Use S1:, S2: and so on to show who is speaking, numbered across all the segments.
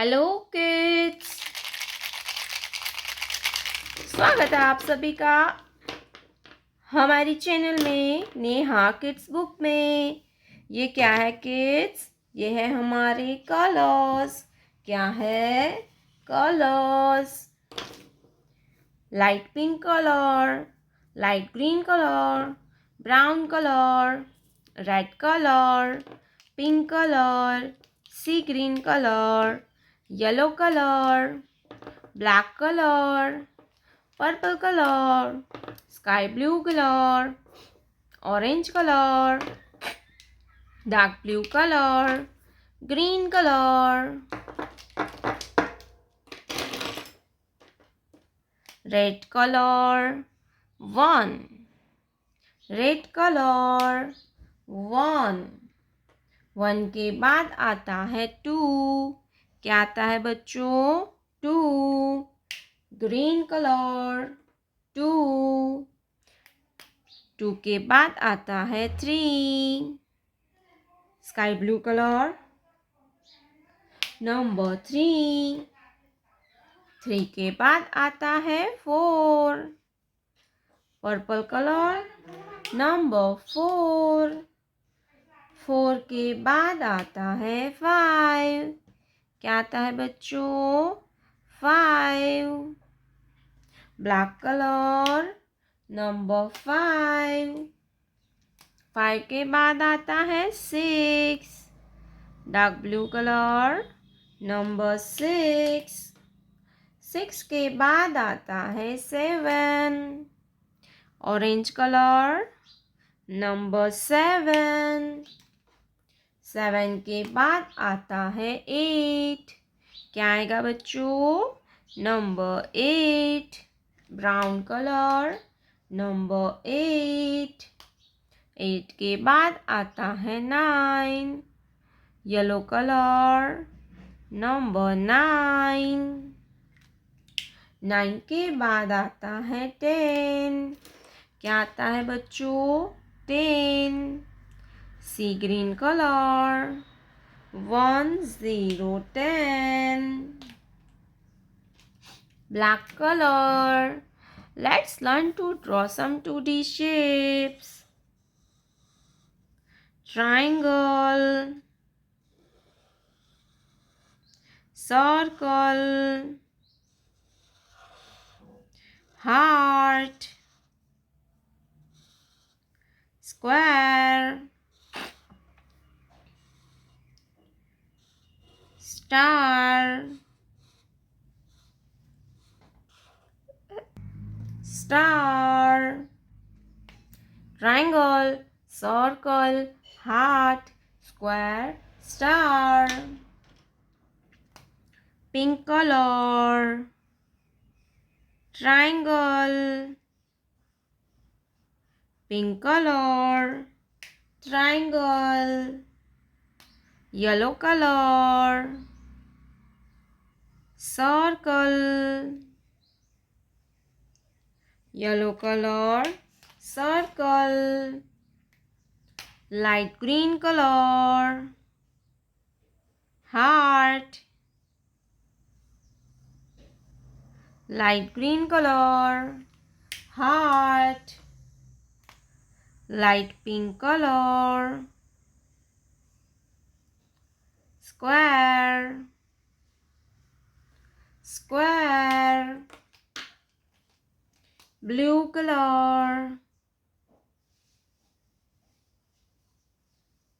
S1: Hello kids, स्वागत है आप सभी का हमारी चैनल में नेहा किड्स बुक में। ये क्या है किड्स? ये है हमारे कलर्स। क्या है? Colours. Light pink colour, light green colour, brown colour, red colour, pink colour, sea green colour, yellow colour, black colour, purple colour, sky blue colour, orange colour, dark blue colour, green colour, red colour 1, red colour 1। 1 के बाद आता है 2। क्या आता है बच्चों? 2, green colour 2। 2 के बाद आता है 3, स्काई ब्लू कलर नंबर 3। 3 के बाद आता है 4, पर्पल कलर नंबर 4। 4 के बाद आता है 5। क्या आता है बच्चों? 5, ब्लैक कलर नंबर 5। 5 के बाद आता है 6, डार्क ब्लू कलर नंबर 6। 6 के बाद आता है 7, ऑरेंज कलर नंबर 7। 7 के बाद आता है 8। क्या आएगा बच्चों? Number 8, brown colour number 8। 8 के बाद आता है 9, येलो कलर नंबर 9। 9 के बाद आता है 10। क्या आता है बच्चों? 10, सी green colour 1 0 10। Black color. Let's learn to draw some 2D shapes. Triangle, circle, heart, square, star, star, triangle, circle, heart, square, star. Pink color, triangle, pink color, triangle, yellow color, circle, yellow color, circle, light green color, heart, light green color, heart, light pink color, square, square, blue color,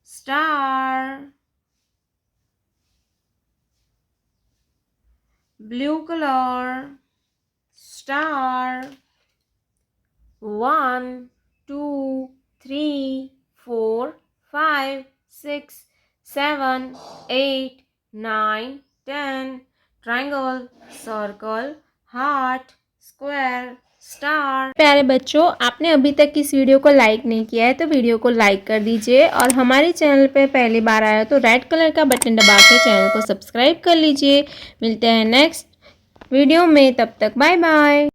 S1: star, blue color, star. 1 2 3 4 5 6 7 8 9 10 triangle, circle, heart, square, star। प्यारे बच्चों, आपने अभी तक इस video को like नहीं किया है तो वीडियो को लाइक कर दीजिए और हमारे चैनल पे पहली बार आया तो रेड कलर का बटन दबा के चैनल को सब्सक्राइब कर लीजिए। मिलते हैं नेक्स्ट वीडियो में, तब तक बाय बाय।